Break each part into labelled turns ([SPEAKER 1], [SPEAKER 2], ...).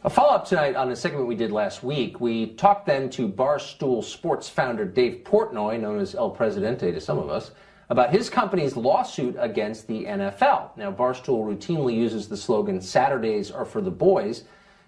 [SPEAKER 1] A follow-up tonight on a segment we did last week. We talked then to Barstool Sports founder Dave Portnoy, known as El Presidente to some of us, about his company's lawsuit against the NFL. Now, Barstool routinely uses the slogan, "Saturdays are for the boys."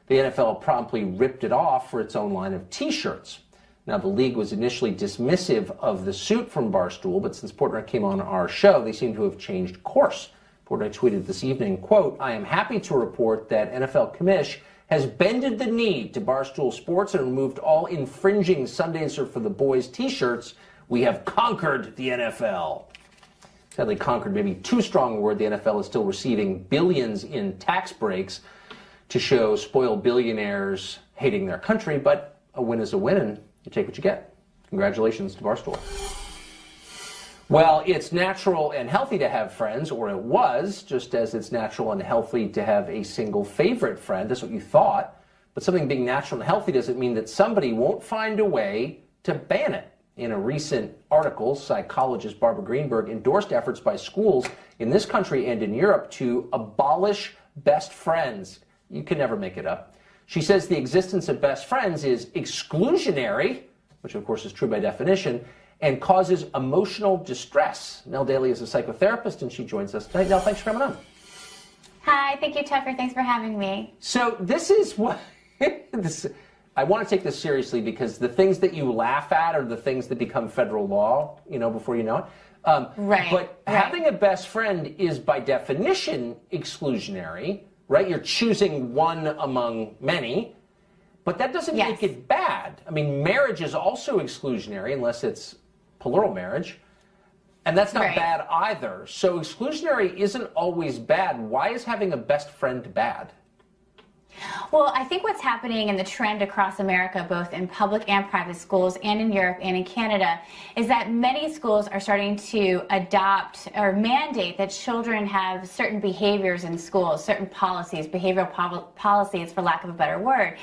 [SPEAKER 1] The NFL promptly ripped it off for its own line of T-shirts. Now, the league was initially dismissive of the suit from Barstool, but since Portnoy came on our show, they seem to have changed course. Portnoy tweeted this evening, quote, "I am happy to report that NFL Commish has bended the knee to Barstool Sports and removed all infringing Sundays are for the boys T-shirts. We have conquered the NFL." Sadly, conquered maybe too strong a word. The NFL is still receiving billions in tax breaks to show spoiled billionaires hating their country, but a win is a win, and you take what you get. Congratulations to Barstool. Well, it's natural and healthy to have friends, or it was, just as it's natural and healthy to have a single favorite friend. That's what you thought. But something being natural and healthy doesn't mean that somebody won't find a way to ban it. In a recent article, psychologist Barbara Greenberg endorsed efforts by schools in this country and in Europe to abolish best friends. You can never make it up. She says the existence of best friends is exclusionary, which of course is true by definition, and causes emotional distress. Nell Daly is a psychotherapist, and she joins us tonight. Nell, thanks for coming on.
[SPEAKER 2] Hi, thank you, Tucker. Thanks for having me.
[SPEAKER 1] So this is what... I want to take this seriously because the things that you laugh at are the things that become federal law, before you know it.
[SPEAKER 2] Right.
[SPEAKER 1] But having a best friend is, by definition, exclusionary, right? You're choosing one among many. But that doesn't make it bad. I mean, marriage is also exclusionary unless it's plural marriage. And that's not bad either. So exclusionary isn't always bad. Why is having a best friend bad?
[SPEAKER 2] Well, I think what's happening in the trend across America, both in public and private schools and in Europe and in Canada, is that many schools are starting to adopt or mandate that children have certain behaviors in schools, certain policies, behavioral policies, for lack of a better word.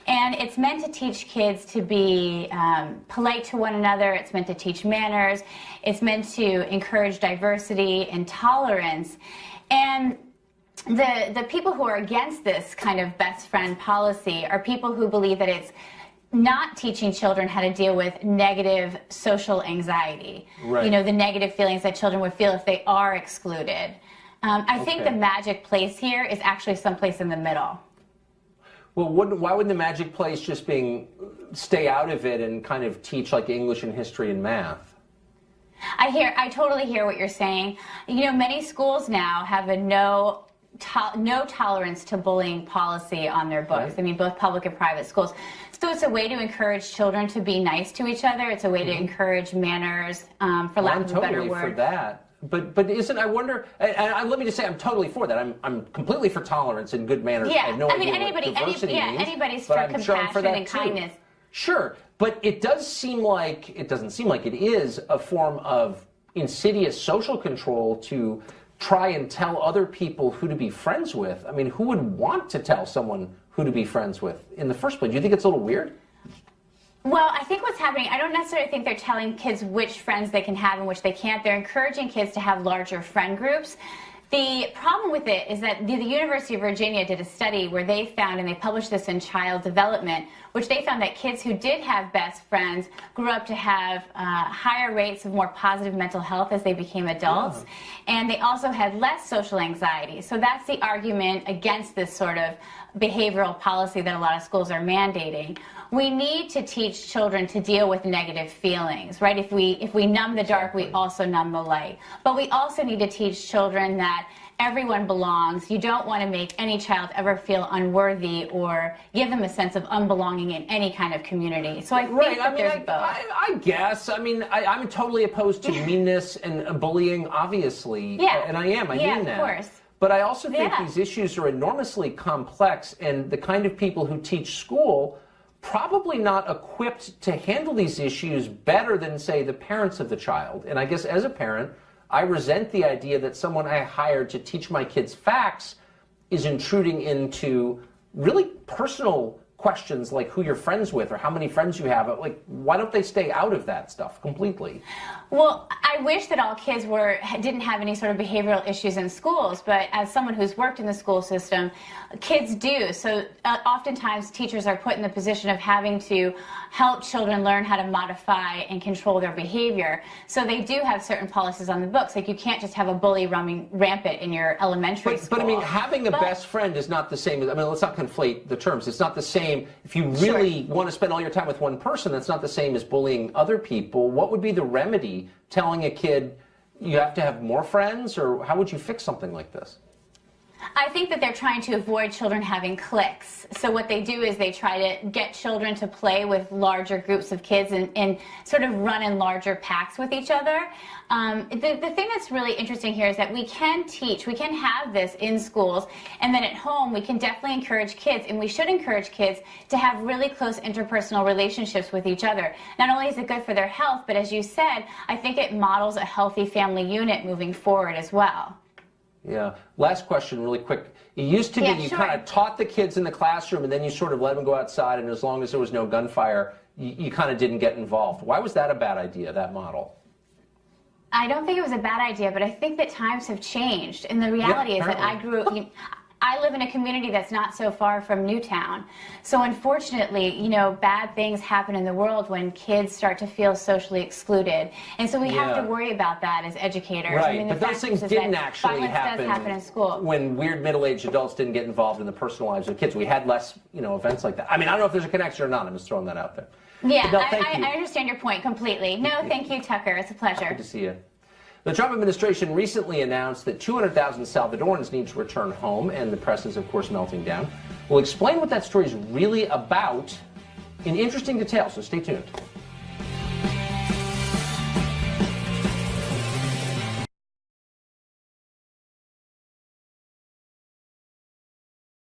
[SPEAKER 2] And it's meant to teach kids to be polite to one another. It's meant to teach manners. It's meant to encourage diversity and tolerance. And the people who are against this kind of best friend policy are people who believe that it's not teaching children how to deal with negative social anxiety. Right. The negative feelings that children would feel if they are excluded. I think the magic place here is actually someplace in the middle.
[SPEAKER 1] Well, why wouldn't the magic place just stay out of it and kind of teach like English and history and math?
[SPEAKER 2] I totally hear what you're saying. Many schools now have a no tolerance to bullying policy on their books. Right. I mean, both public and private schools. So it's a way to encourage children to be nice to each other. It's a way to encourage manners, for lack of a better word.
[SPEAKER 1] I'm totally for that. But isn't, I wonder, and let me just say, I'm totally for that. I'm completely for tolerance and good manners.
[SPEAKER 2] Yeah,
[SPEAKER 1] I have no idea what diversity means,
[SPEAKER 2] anybody's for compassion and kindness.
[SPEAKER 1] Sure, but it doesn't seem like it is a form of insidious social control to try and tell other people who to be friends with. I mean, who would want to tell someone who to be friends with in the first place? Do you think it's a little weird?
[SPEAKER 2] Well, I think what's happening, I don't necessarily think they're telling kids which friends they can have and which they can't. They're encouraging kids to have larger friend groups. The problem with it is that the University of Virginia did a study where they found, and they published this in Child Development, which they found that kids who did have best friends grew up to have higher rates of more positive mental health as they became adults. Yeah. And they also had less social anxiety. So that's the argument against this sort of behavioral policy that a lot of schools are mandating. We need to teach children to deal with negative feelings, right? If we numb the dark, we also numb the light. But we also need to teach children that everyone belongs. You don't want to make any child ever feel unworthy or give them a sense of unbelonging in any kind of community. So I think that there's both.
[SPEAKER 1] I guess. I mean, I'm totally opposed to meanness and bullying, obviously.
[SPEAKER 2] Yeah.
[SPEAKER 1] And I mean that.
[SPEAKER 2] Yeah, of course.
[SPEAKER 1] But I also think these issues are enormously complex, and the kind of people who teach school probably not equipped to handle these issues better than, say, the parents of the child. And I guess as a parent, I resent the idea that someone I hired to teach my kids facts is intruding into really personal questions like who you're friends with or how many friends you have. Like, why don't they stay out of that stuff completely?
[SPEAKER 2] Well, I wish that all kids didn't have any sort of behavioral issues in schools, but as someone who's worked in the school system, kids do. So oftentimes teachers are put in the position of having to help children learn how to modify and control their behavior. So they do have certain policies on the books. Like, you can't just have a bully running rampant in your elementary school.
[SPEAKER 1] But I mean, having a best friend is not the same as, I mean, let's not conflate the terms. It's not the same. If you really want to spend all your time with one person, that's not the same as bullying other people. What would be the remedy? Telling a kid you have to have more friends, or how would you fix something like this?
[SPEAKER 2] I think that they're trying to avoid children having cliques. So what they do is they try to get children to play with larger groups of kids and sort of run in larger packs with each other. The thing that's really interesting here is that we can have this in schools, and then at home we can definitely encourage kids, and we should encourage kids to have really close interpersonal relationships with each other. Not only is it good for their health, but as you said, I think it models a healthy family unit moving forward as well.
[SPEAKER 1] Yeah. Last question, really quick. It used to be you kind of taught the kids in the classroom, and then you sort of let them go outside, and as long as there was no gunfire, you kind of didn't get involved. Why was that a bad idea, that model?
[SPEAKER 2] I don't think it was a bad idea, but I think that times have changed. And the reality is that I live in a community that's not so far from Newtown. So unfortunately, you know, bad things happen in the world when kids start to feel socially excluded. And so we have to worry about that as educators.
[SPEAKER 1] Right,
[SPEAKER 2] I mean,
[SPEAKER 1] but those things didn't actually
[SPEAKER 2] happen in school.
[SPEAKER 1] When weird middle-aged adults didn't get involved in the personal lives of kids. We had less, you know, events like that. I mean, I don't know if there's a connection or not. I'm just throwing that out there.
[SPEAKER 2] Yeah, I understand your point completely. No, thank you, Tucker. It's a pleasure.
[SPEAKER 1] Good to see you. The Trump administration recently announced that 200,000 Salvadorans need to return home, and the press is, of course, melting down. We'll explain what that story is really about in interesting detail, so stay tuned.